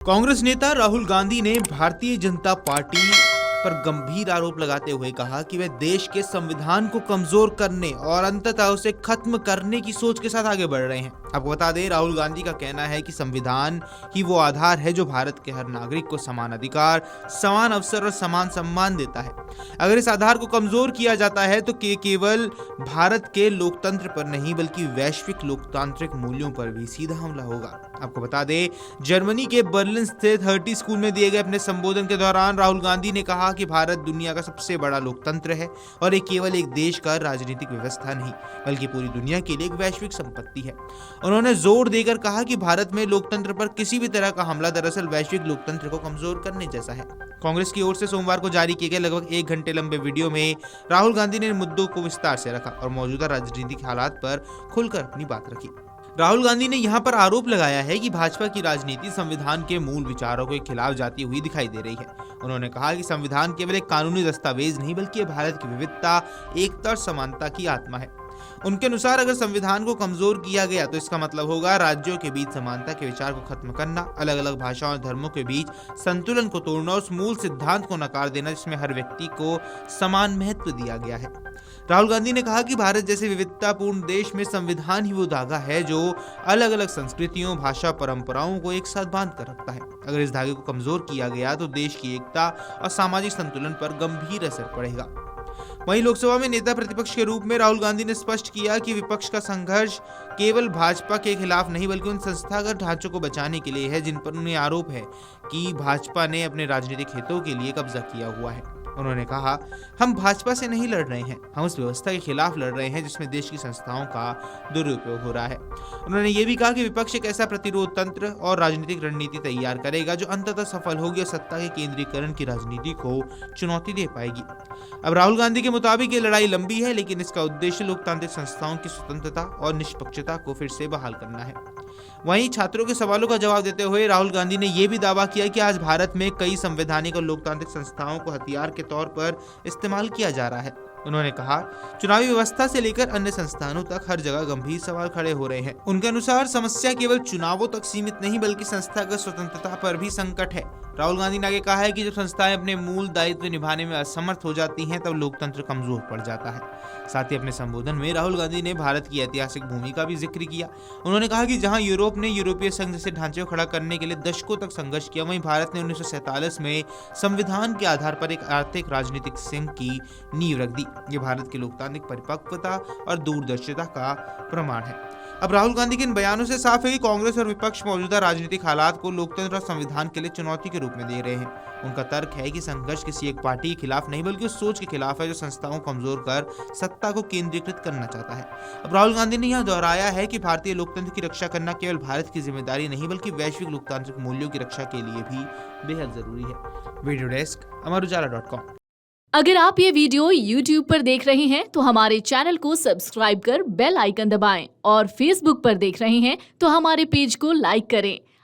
कांग्रेस नेता राहुल गांधी ने भारतीय जनता पार्टी पर गंभीर आरोप लगाते हुए कहा कि वे देश के संविधान को कमजोर करने और अंततः उसे खत्म करने की सोच के साथ आगे बढ़ रहे हैं। आपको बता दें, राहुल गांधी का कहना है कि संविधान ही वो आधार है जो भारत के हर नागरिक को समान अधिकार, समान अवसर और समान सम्मान देता है। अगर इस आधार को कमजोर किया जाता है तो केवल भारत के लोकतंत्र पर नहीं बल्कि वैश्विक लोकतांत्रिक मूल्यों पर भी सीधा हमला होगा। आपको बता दें, जर्मनी के बर्लिन स्थित हर्टी स्कूल में दिए गए अपने संबोधन के दौरान राहुल गांधी ने कहा कि भारत दुनिया का सबसे बड़ा लोकतंत्र है और ये केवल एक देश का राजनीतिक व्यवस्था नहीं बल्कि पूरी दुनिया के लिए एक वैश्विक संपत्ति है। उन्होंने जोर देकर कहा कि भारत में लोकतंत्र पर किसी भी तरह का हमला दरअसल वैश्विक लोकतंत्र को कमजोर करने जैसा है। कांग्रेस की ओर से सोमवार को जारी किए गए लगभग 1 घंटे लंबे वीडियो में राहुल गांधी ने मुद्दों को विस्तार से रखा और मौजूदा राजनीतिक हालात पर खुलकर अपनी बात रखी। राहुल गांधी ने यहां पर आरोप लगाया है कि भाजपा की राजनीति संविधान के मूल विचारों के खिलाफ जाती हुई दिखाई दे रही है। उन्होंने कहा कि संविधान केवल एक कानूनी दस्तावेज नहीं बल्कि भारत की विविधता, एकता और समानता की आत्मा है। उनके अनुसार अगर संविधान को कमजोर किया गया तो इसका मतलब होगा राज्यों के बीच समानता के विचार को खत्म करना, अलग अलग भाषाओं और धर्मों के बीच संतुलन को तोड़ना, उस मूल सिद्धांत को नकार देना जिसमें हर व्यक्ति को समान महत्व दिया गया है। राहुल गांधी ने कहा कि भारत जैसे विविधतापूर्ण देश में संविधान ही वो धागा है जो अलग अलग संस्कृतियों, भाषा, परंपराओं को एक साथ बांध कर रखता है। अगर इस धागे को कमजोर किया गया तो देश की एकता और सामाजिक संतुलन पर गंभीर असर पड़ेगा। वहीं लोकसभा में नेता प्रतिपक्ष के रूप में राहुल गांधी ने स्पष्ट किया कि विपक्ष का संघर्ष केवल भाजपा के खिलाफ नहीं बल्कि उन संस्थागत ढांचों को बचाने के लिए है जिन पर उन्हें आरोप है कि भाजपा ने अपने राजनीतिक हितों के लिए कब्जा किया हुआ है। उन्होंने कहा, हम भाजपा से नहीं लड़ रहे हैं, हम उस व्यवस्था के खिलाफ लड़ रहे हैं जिसमें देश की संस्थाओं का दुरुपयोग हो रहा है। उन्होंने ये भी कहा कि विपक्ष एक ऐसा प्रतिरोध तंत्र और राजनीतिक रणनीति तैयार करेगा जो अंततः सफल होगी और सत्ता के केंद्रीकरण की राजनीति को चुनौती दे पाएगी। अब राहुल गांधी के मुताबिक ये लड़ाई लंबी है लेकिन इसका उद्देश्य लोकतांत्रिक संस्थाओं की स्वतंत्रता और निष्पक्षता को फिर से बहाल करना है। वहीं छात्रों के सवालों का जवाब देते हुए राहुल गांधी ने यह भी दावा किया कि आज भारत में कई संवैधानिक और लोकतांत्रिक संस्थाओं को हथियार के तौर पर इस्तेमाल किया जा रहा है। उन्होंने कहा, चुनावी व्यवस्था से लेकर अन्य संस्थानों तक हर जगह गंभीर सवाल खड़े हो रहे हैं। उनके अनुसार समस्या केवल चुनावों तक सीमित नहीं बल्कि संस्थागत स्वतंत्रता पर भी संकट है। राहुल गांधी ने आगे कहा है कि जब संस्थाएं अपने मूल दायित्व निभाने में असमर्थ हो जाती हैं तब लोकतंत्र कमजोर पड़ जाता है। साथ ही अपने संबोधन में राहुल गांधी ने भारत की ऐतिहासिक भूमिका का भी जिक्र किया। उन्होंने कहा कि जहां यूरोप ने यूरोपीय संघ जैसे ढांचे को खड़ा करने के लिए दशकों तक संघर्ष किया, वहीं भारत ने 1947 में संविधान के आधार पर एक आर्थिक राजनीतिक संघ की नींव रख दी। ये भारत की लोकतांत्रिक परिपक्वता और दूरदर्शिता का प्रमाण है। अब राहुल गांधी के इन बयानों से साफ है कि कांग्रेस और विपक्ष मौजूदा राजनीतिक हालात को लोकतंत्र और संविधान के लिए चुनौती के रूप में दे रहे हैं। उनका तर्क है कि संघर्ष किसी एक पार्टी के खिलाफ नहीं बल्कि उस सोच के खिलाफ है जो संस्थाओं को कमजोर कर सत्ता को केंद्रीकृत करना चाहता है। अब राहुल गांधी ने यह दोहराया है कि भारतीय लोकतंत्र की रक्षा करना केवल भारत की जिम्मेदारी नहीं बल्कि वैश्विक लोकतांत्रिक मूल्यों की रक्षा के लिए भी बेहद जरूरी है। वीडियो डेस्क अमरुजाला.com। अगर आप ये वीडियो YouTube पर देख रहे हैं तो हमारे चैनल को सब्सक्राइब कर बेल आइकन दबाएं और Facebook पर देख रहे हैं तो हमारे पेज को लाइक करें।